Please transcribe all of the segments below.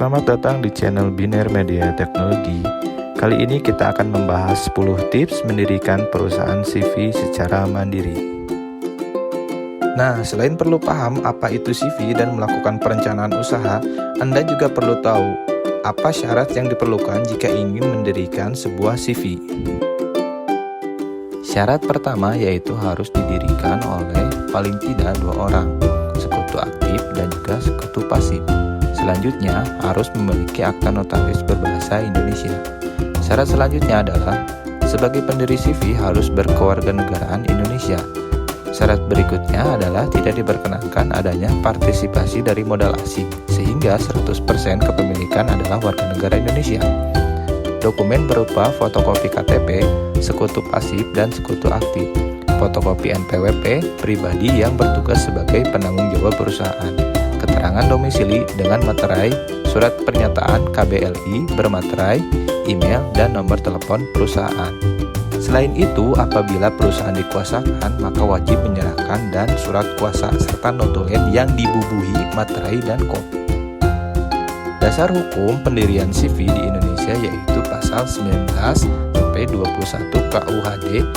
Selamat datang di channel Biner Media Teknologi. Kali ini kita akan membahas 10 tips mendirikan perusahaan CV secara mandiri. Nah, selain perlu paham apa itu CV dan melakukan perencanaan usaha, Anda juga perlu tahu apa syarat yang diperlukan jika ingin mendirikan sebuah CV. Syarat pertama yaitu harus didirikan oleh paling tidak 2 orang, sekutu aktif dan juga sekutu pasif. Selanjutnya, harus memiliki akta notaris berbahasa Indonesia. Syarat selanjutnya adalah, sebagai pendiri CV harus berkewarganegaraan Indonesia. Syarat berikutnya adalah tidak diperkenankan adanya partisipasi dari modal asing, sehingga 100% kepemilikan adalah warga negara Indonesia. Dokumen berupa fotokopi KTP, sekutu pasif, dan sekutu aktif. Fotokopi NPWP pribadi yang bertugas sebagai penanggung jawab perusahaan. Keterangan domisili dengan materai, surat pernyataan KBLI bermaterai, email, dan nomor telepon perusahaan. Selain itu, apabila perusahaan dikuasakan, maka wajib menyerahkan dan surat kuasa serta notulen yang dibubuhi materai dan kopi. Dasar hukum pendirian CV di Indonesia yaitu pasal 19-21 KUHD.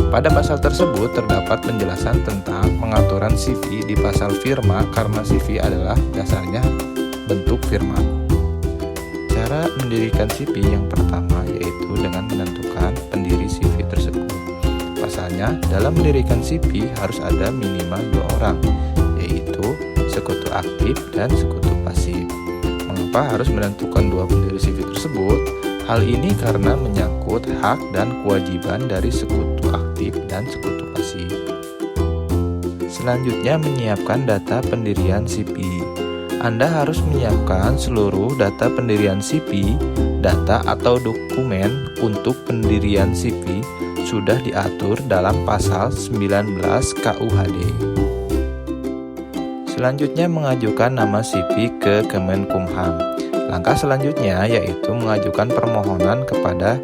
Pada pasal tersebut terdapat penjelasan tentang pengaturan CV di pasal firma karena CV adalah dasarnya bentuk firma. Cara mendirikan CV yang pertama yaitu dengan menentukan pendiri CV tersebut. Pasalnya, dalam mendirikan CV harus ada minimal 2 orang, yaitu sekutu aktif dan sekutu pasif. Mengapa harus menentukan 2 pendiri CV tersebut? Hal ini karena menyangkut hak dan kewajiban dari sekutu aktif dan sekutu pasif. Selanjutnya, menyiapkan data pendirian CV. Anda harus menyiapkan seluruh data pendirian CV. Data atau dokumen untuk pendirian CV sudah diatur dalam pasal 19 KUHD. Selanjutnya, mengajukan nama CV ke Kemenkumham. Langkah selanjutnya yaitu mengajukan permohonan kepada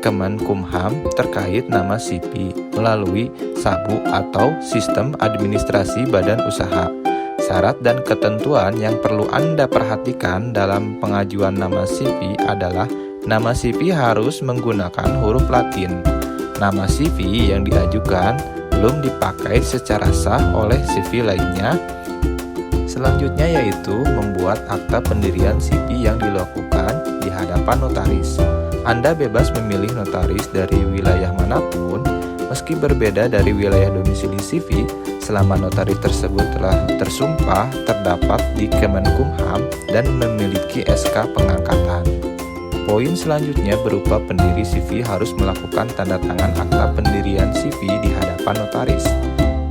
Kemenkumham terkait nama CV melalui SABU atau Sistem Administrasi Badan Usaha. Syarat dan ketentuan yang perlu Anda perhatikan dalam pengajuan nama CV adalah nama CV harus menggunakan huruf Latin. Nama CV yang diajukan belum dipakai secara sah oleh CV lainnya. Selanjutnya yaitu membuat akta pendirian CV yang dilakukan di hadapan notaris. Anda bebas memilih notaris dari wilayah manapun, meski berbeda dari wilayah domisili CV, selama notaris tersebut telah tersumpah terdapat di Kemenkumham dan memiliki SK pengangkatan. Poin selanjutnya berupa pendiri CV harus melakukan tanda tangan akta pendirian CV di hadapan notaris.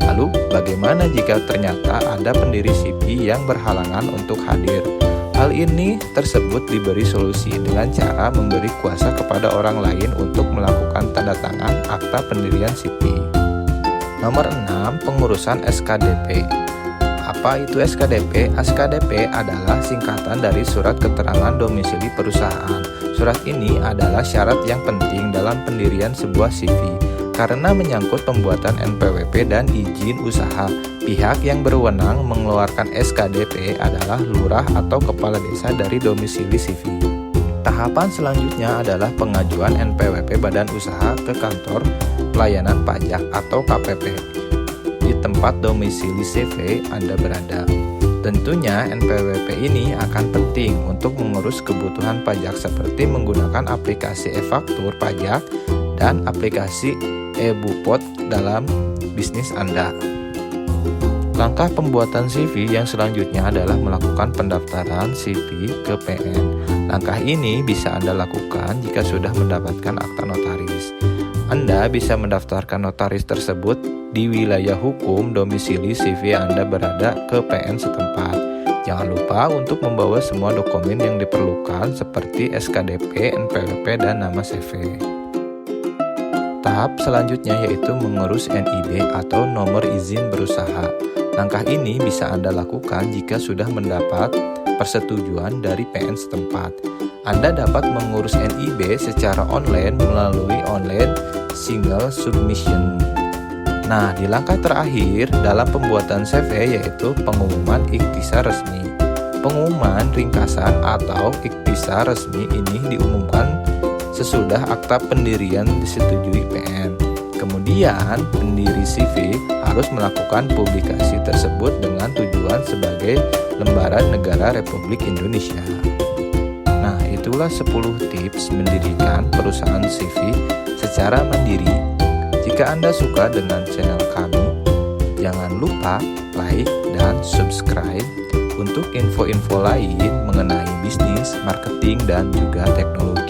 Lalu, bagaimana jika ternyata ada pendiri CV yang berhalangan untuk hadir? Hal ini tersebut diberi solusi dengan cara memberi kuasa kepada orang lain untuk melakukan tanda tangan akta pendirian CV. Nomor 6. Pengurusan SKDP. Apa itu SKDP? SKDP adalah singkatan dari Surat Keterangan Domisili Perusahaan. Surat ini adalah syarat yang penting dalam pendirian sebuah CV. Karena menyangkut pembuatan NPWP dan izin usaha, pihak yang berwenang mengeluarkan SKDP adalah lurah atau kepala desa dari domisili CV. Tahapan selanjutnya adalah pengajuan NPWP badan usaha ke kantor pelayanan pajak atau KPP di tempat domisili CV Anda berada. Tentunya NPWP ini akan penting untuk mengurus kebutuhan pajak seperti menggunakan aplikasi e-faktur pajak dan aplikasi e-Bupot dalam bisnis Anda. Langkah pembuatan CV yang selanjutnya adalah melakukan pendaftaran CV ke PN. Langkah ini bisa Anda lakukan jika sudah mendapatkan akta notaris. Anda bisa mendaftarkan notaris tersebut di wilayah hukum domisili CV Anda berada ke PN setempat. Jangan lupa untuk membawa semua dokumen yang diperlukan seperti SKDP, NPWP, dan nama CV. Tahap selanjutnya yaitu mengurus NIB atau nomor izin berusaha. Langkah ini bisa Anda lakukan jika sudah mendapat persetujuan dari PN setempat. Anda dapat mengurus NIB secara online melalui online single submission. Nah, di langkah terakhir dalam pembuatan CV yaitu pengumuman ikhtisar resmi. Pengumuman ringkasan atau ikhtisar resmi ini diumumkan sesudah akta pendirian disetujui PN. Kemudian, pendiri CV harus melakukan publikasi tersebut dengan tujuan sebagai lembaran negara Republik Indonesia. Nah, itulah 10 tips mendirikan perusahaan CV secara mandiri. Jika Anda suka dengan channel kami, jangan lupa like dan subscribe untuk info-info lain mengenai bisnis, marketing, dan juga teknologi.